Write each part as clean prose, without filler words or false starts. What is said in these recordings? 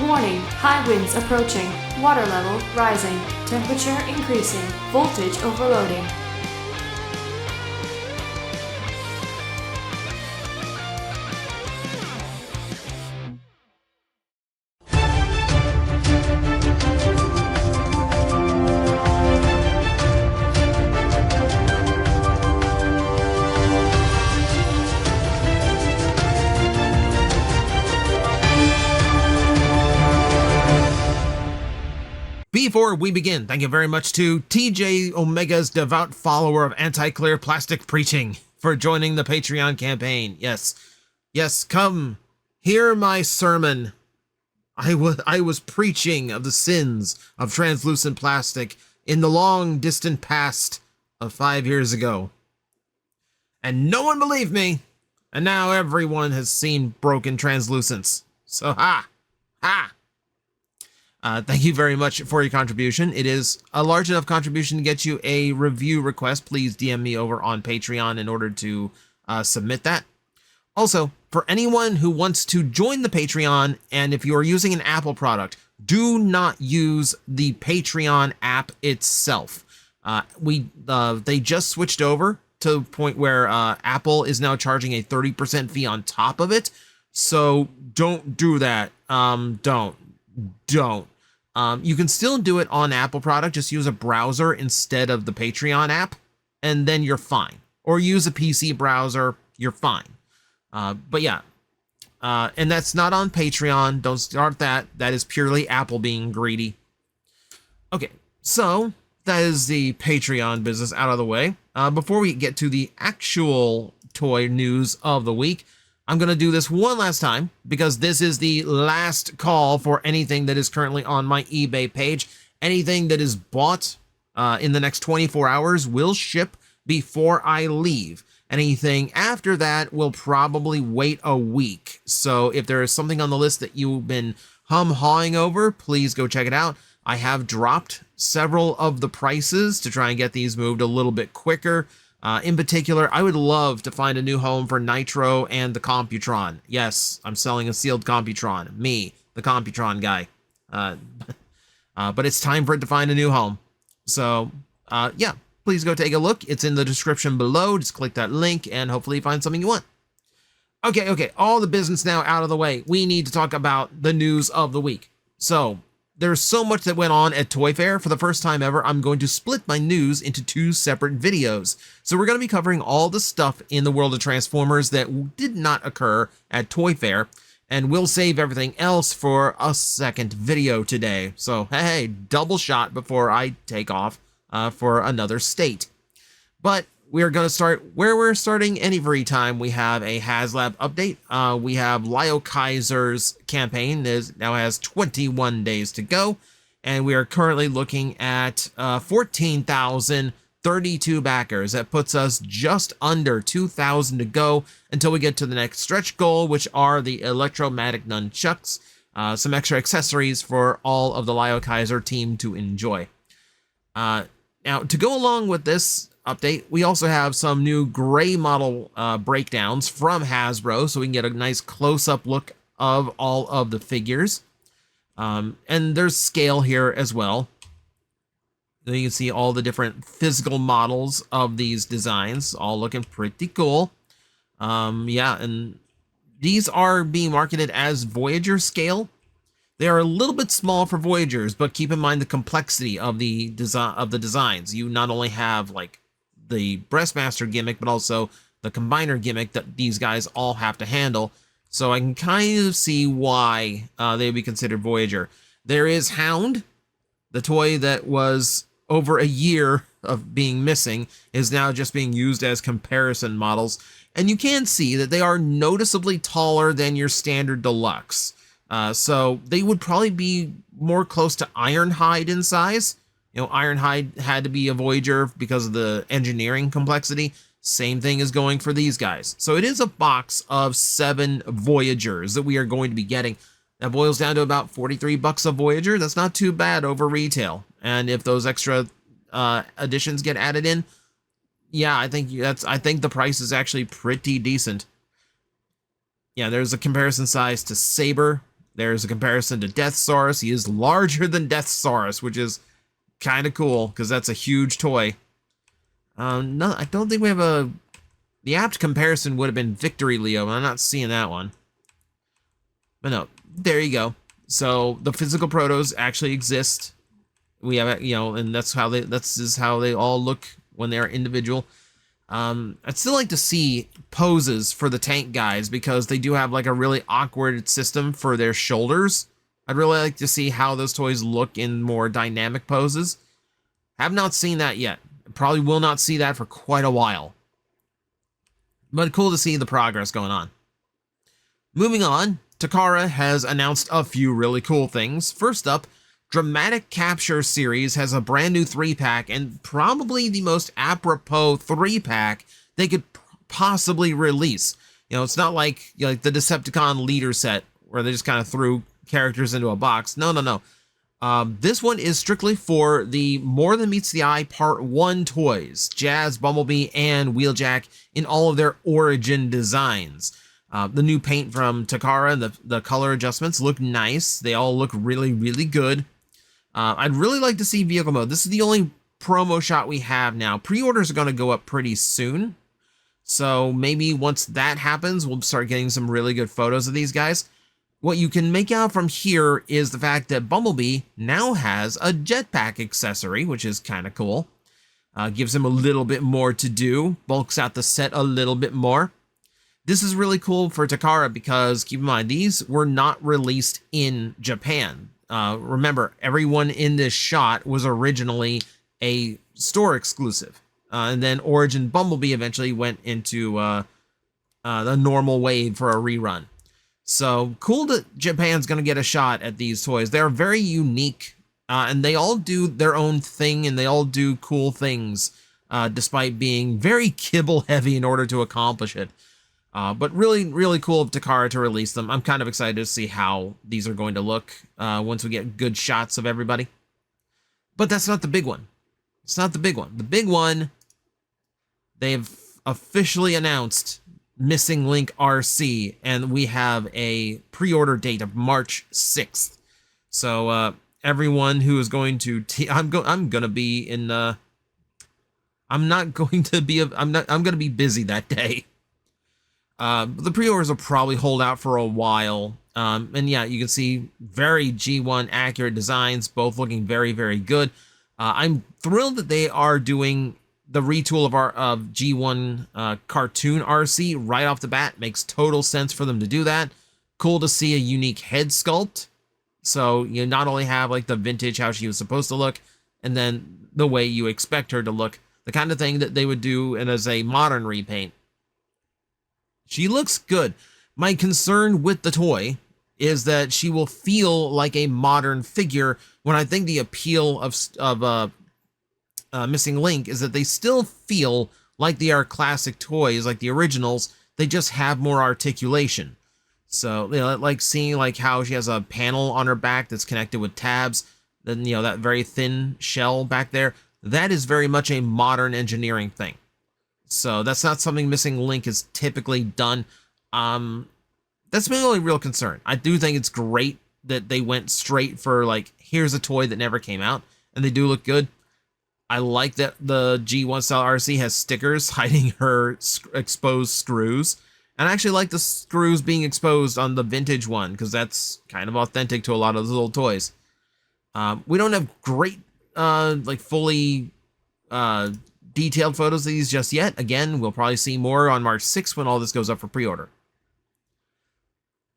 Warning, high winds approaching, water level rising, temperature increasing, voltage overloading. Before we begin, thank you very much to TJOmega's devout follower of anti-clear plastic preaching for joining the Patreon campaign. Yes, come, hear my sermon. I was preaching of the sins of translucent plastic in the long distant past of 5 years ago. And no one believed me, and now everyone has seen broken translucents. So ha! Thank you very much for your contribution. It is a large enough contribution to get you a review request. Please DM me over on Patreon in order to submit that. Also, for anyone who wants to join the Patreon, and if you are using an Apple product, do not use the Patreon app itself. They just switched over to the point where Apple is now charging a 30% fee on top of it. So don't do that. Don't. You can still do it on Apple product. Just use a browser instead of the Patreon app, and then you're fine. Or use a PC browser, you're fine. But yeah, and that's not on Patreon. Don't start that. That is purely Apple being greedy. Okay, so that is the Patreon business out of the way. Before we get to the actual toy news of the week, I'm going to do this one last time because this is the last call for anything that is currently on my eBay page. Anything that is bought in the next 24 hours will ship before I leave. Anything after that will probably wait a week. So if there is something on the list that you've been hawing over, please go check it out. I have dropped several of the prices to try and get these moved a little bit quicker. In particular, I would love to find a new home for Nitro and the Computron. Yes, I'm selling a sealed Computron. Me, the Computron guy. But it's time for it to find a new home. So, yeah, please go take a look. It's in the description below. Just click that link and hopefully find something you want. Okay, all the business now out of the way. We need to talk about the news of the week. So, there's so much that went on at Toy Fair. For the first time ever, I'm going to split my news into 2 separate videos. So we're going to be covering all the stuff in the world of Transformers that did not occur at Toy Fair, and we'll save everything else for a second video today. So hey, double shot before I take off for another state. But we are going to start where we're starting every time we have a HasLab update. We have Liokaiser's campaign now has 21 days to go, and we are currently looking at 14,032 backers. That puts us just under 2,000 to go until we get to the next stretch goal, which are the electromagnetic nunchucks, some extra accessories for all of the Liokaiser team to enjoy. Now, to go along with this update, we also have some new gray model breakdowns from Hasbro, so we can get a nice close-up look of all of the figures. And there's scale here as well. Then you can see all the different physical models of these designs, all looking pretty cool. Yeah, and these are being marketed as Voyager scale. They are a little bit small for Voyagers, but keep in mind the complexity of the designs. You not only have like the Breastmaster gimmick, but also the Combiner gimmick that these guys all have to handle. So I can kind of see why they would be considered Voyager. There is Hound, the toy that was over a year of being missing, is now just being used as comparison models. And you can see that they are noticeably taller than your standard deluxe. So they would probably be more close to Ironhide in size. You know, Ironhide had to be a Voyager because of the engineering complexity. Same thing is going for these guys. So it is a box of 7 Voyagers that we are going to be getting. That boils down to about $43 a Voyager. That's not too bad over retail. And if those extra additions get added in, yeah, I think the price is actually pretty decent. Yeah, there's a comparison size to Saber. There's a comparison to Deathsaurus. He is larger than Deathsaurus, which is kind of cool because that's a huge toy. No, I don't think we have a... The apt comparison would have been Victory Leo, but I'm not seeing that one. But no, there you go. So the physical Protos actually exist. We have, you know, and that's how they all look when they are individual. I'd still like to see poses for the tank guys because they do have like a really awkward system for their shoulders. I'd really like to see how those toys look in more dynamic poses. Have not seen that yet. Probably will not see that for quite a while. But cool to see the progress going on. Moving on, Takara has announced a few really cool things. First up, Dramatic Capture series has a brand new 3-pack and probably the most apropos 3-pack they could possibly release. You know, it's not like, you know, like the Decepticon leader set where they just kind of threw characters into a box. No. This one is strictly for the More Than Meets the Eye Part 1 toys, Jazz, Bumblebee, and Wheeljack in all of their origin designs. The new paint from Takara and the color adjustments look nice. They all look really, really good. I'd really like to see vehicle mode. This is the only promo shot we have now. Pre-orders are going to go up pretty soon. So maybe once that happens, we'll start getting some really good photos of these guys. What you can make out from here is the fact that Bumblebee now has a jetpack accessory, which is kind of cool. Gives him a little bit more to do, bulks out the set a little bit more. This is really cool for Takara because, keep in mind, these were not released in Japan. Remember, everyone in this shot was originally a store exclusive. And then Origin Bumblebee eventually went into the normal wave for a rerun. So cool that Japan's going to get a shot at these toys. They're very unique, and they all do their own thing, and they all do cool things, despite being very kibble heavy in order to accomplish it. But really, really cool of Takara to release them. I'm kind of excited to see how these are going to look once we get good shots of everybody. But that's not the big one. It's not the big one. The big one, they've officially announced Missing Link Arcee, and we have a pre-order date of March 6th. So everyone who is going to I'm going to be in I'm going to be busy that day. The pre-orders will probably hold out for a while. And yeah, you can see very G1 accurate designs, both looking very, very good. I'm thrilled that they are doing the retool of G1 cartoon Arcee right off the bat. Makes total sense for them to do that. Cool to see a unique head sculpt. So you not only have like the vintage, how she was supposed to look, and then the way you expect her to look, the kind of thing that they would do as a modern repaint. She looks good. My concern with the toy is that she will feel like a modern figure, when I think the appeal of Missing Link is that they still feel like they are classic toys, like the originals. They just have more articulation. So, you know, like seeing like how she has a panel on her back that's connected with tabs, then, you know, that very thin shell back there, that is very much a modern engineering thing. So that's not something Missing Link has typically done. That's my only real concern. I do think it's great that they went straight for like, here's a toy that never came out, and they do look good. I like that the G1 style Arcee has stickers hiding her exposed screws. And I actually like the screws being exposed on the vintage one, because that's kind of authentic to a lot of those old toys. We don't have great, like fully detailed photos of these just yet. Again, we'll probably see more on March 6th when all this goes up for pre-order.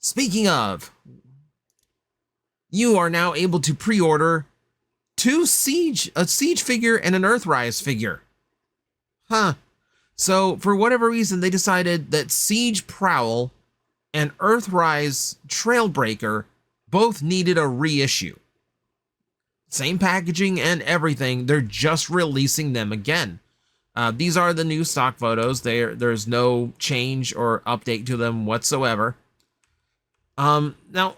Speaking of, you are now able to pre-order a Siege figure and an Earthrise figure. Huh. So, for whatever reason, they decided that Siege Prowl and Earthrise Trailbreaker both needed a reissue. Same packaging and everything, they're just releasing them again. These are the new stock photos. There's no change or update to them whatsoever. Now,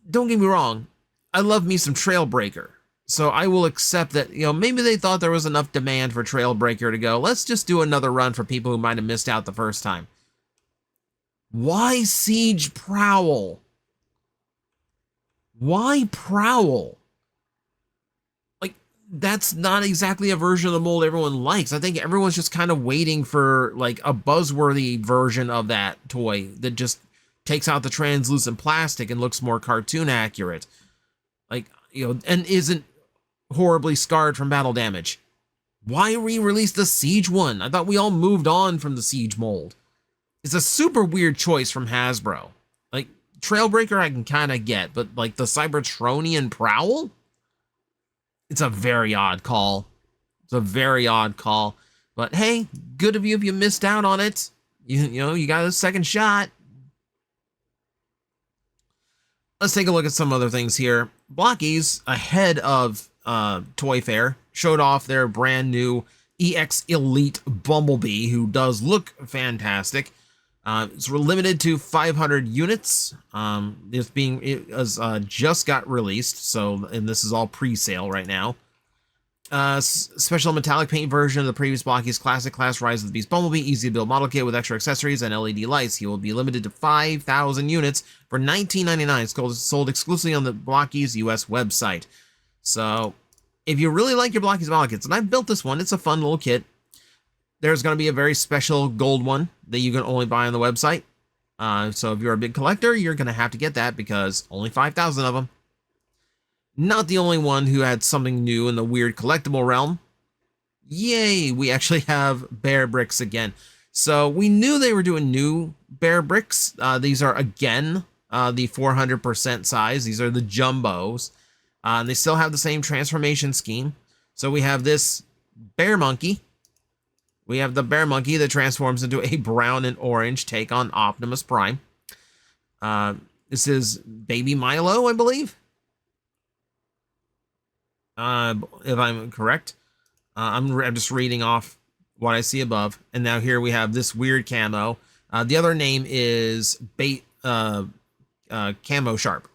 don't get me wrong, I love me some Trailbreaker. So I will accept that, you know, maybe they thought there was enough demand for Trailbreaker to go, let's just do another run for people who might have missed out the first time. Why Siege Prowl? Why Prowl? Like, that's not exactly a version of the mold everyone likes. I think everyone's just kind of waiting for like a buzzworthy version of that toy that just takes out the translucent plastic and looks more cartoon accurate. Like, you know, and isn't horribly scarred from battle damage. Why re-release the Siege one? I thought we all moved on from the Siege mold. It's a super weird choice from Hasbro. Like, Trailbreaker I can kind of get, but like the Cybertronian Prowl? It's a very odd call. It's a very odd call. But hey, good of you if you missed out on it. You know, you got a second shot. Let's take a look at some other things here. Blockies, ahead of Toy Fair, showed off their brand new EX Elite Bumblebee, who does look fantastic. It's limited to 500 units. It just got released, so, and this is all pre-sale right now. Special metallic paint version of the previous Blockies Classic Class Rise of the Beast Bumblebee, easy to build model kit with extra accessories and LED lights. He will be limited to 5,000 units for $19.99. It's sold exclusively on the Blockies US website. So, if you really like your Blockies model kits, and I've built this one, it's a fun little kit. There's going to be a very special gold one that you can only buy on the website. So if you're a big collector, you're going to have to get that because only 5,000 of them. Not the only one who had something new in the weird collectible realm. Yay, we actually have bear bricks again. So we knew they were doing new bear bricks. These are, again, the 400% size. These are the jumbos. And they still have the same transformation scheme. So we have this bear monkey. We have the bear monkey that transforms into a brown and orange take on Optimus Prime. This is Baby Milo, I believe. If I'm correct. I'm just reading off what I see above. And now here we have this weird camo. The other name is Camo Sharp.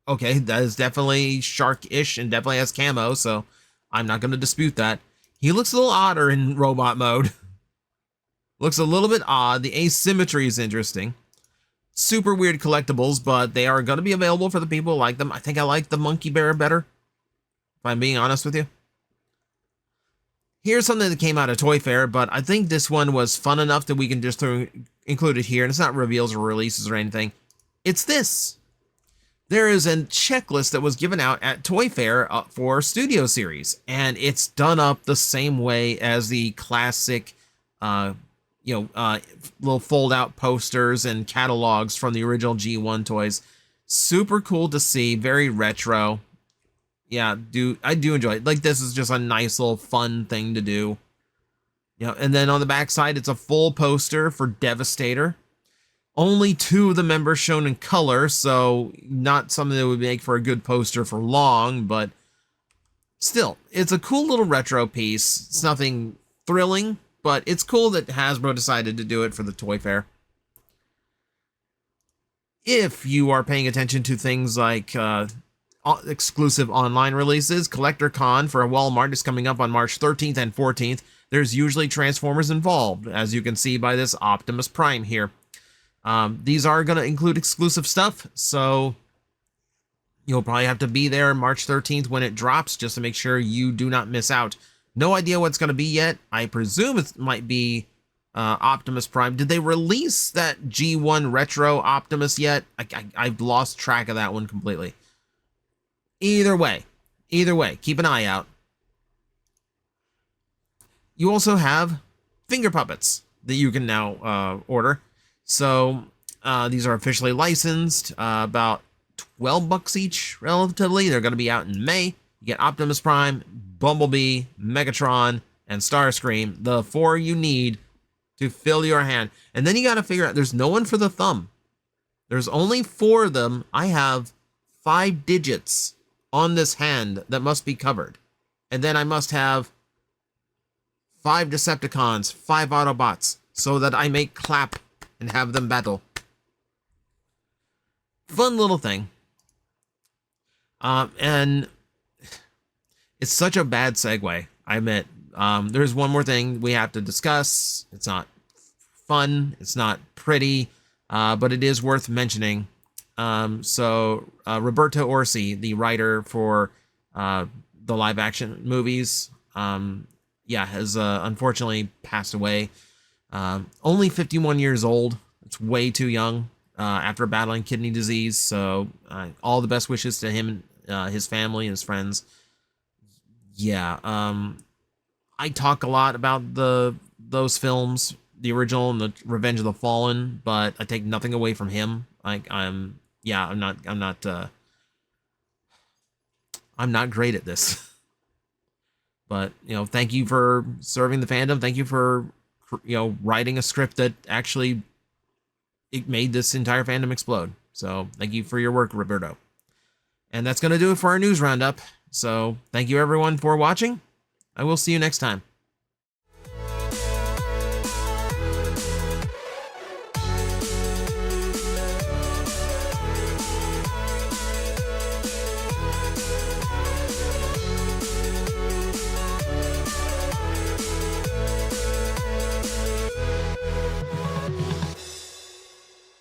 Okay, that is definitely shark-ish and definitely has camo, so I'm not going to dispute that. He looks a little odder in robot mode. Looks a little bit odd. The asymmetry is interesting. Super weird collectibles, but they are going to be available for the people who like them. I think I like the monkey bear better, if I'm being honest with you. Here's something that came out of Toy Fair, but I think this one was fun enough that we can just include it here. And it's not reveals or releases or anything. It's this. There is a checklist that was given out at Toy Fair for Studio Series, and it's done up the same way as the classic, little fold-out posters and catalogs from the original G1 toys. Super cool to see, very retro. Yeah, I do enjoy it. Like, this is just a nice little fun thing to do. You know, and then on the back side, it's a full poster for Devastator. Only 2 of the members shown in color, so not something that would make for a good poster for long, but still, it's a cool little retro piece. It's nothing thrilling, but it's cool that Hasbro decided to do it for the Toy Fair. If you are paying attention to things like exclusive online releases, Collector Con for Walmart is coming up on March 13th and 14th. There's usually Transformers involved, as you can see by this Optimus Prime here. These are going to include exclusive stuff, so you'll probably have to be there March 13th when it drops just to make sure you do not miss out. No idea what it's going to be yet. I presume it might be Optimus Prime. Did they release that G1 Retro Optimus yet? I've lost track of that one completely. Either way, keep an eye out. You also have finger puppets that you can now order. So these are officially licensed, about $12 each, relatively. They're going to be out in May. You get Optimus Prime, Bumblebee, Megatron, and Starscream, the 4 you need to fill your hand. And then you got to figure out, there's no one for the thumb. There's only 4 of them. I have 5 digits on this hand that must be covered. And then I must have 5 Decepticons, 5 Autobots, so that I may clap and have them battle. Fun little thing. And it's such a bad segue, I admit. There's one more thing we have to discuss. It's not fun, it's not pretty, but it is worth mentioning. Roberto Orci, the writer for the live action movies, has unfortunately passed away. Only 51 years old. It's way too young after battling kidney disease. So all the best wishes to him and his family and his friends. Yeah. I talk a lot about those films, the original and the Revenge of the Fallen, but I take nothing away from him. I'm not great at this. But, thank you for serving the fandom. Thank you for, writing a script that actually it made this entire fandom explode. So thank you for your work, Roberto. And that's going to do it for our news roundup. So thank you everyone for watching. I will see you next time.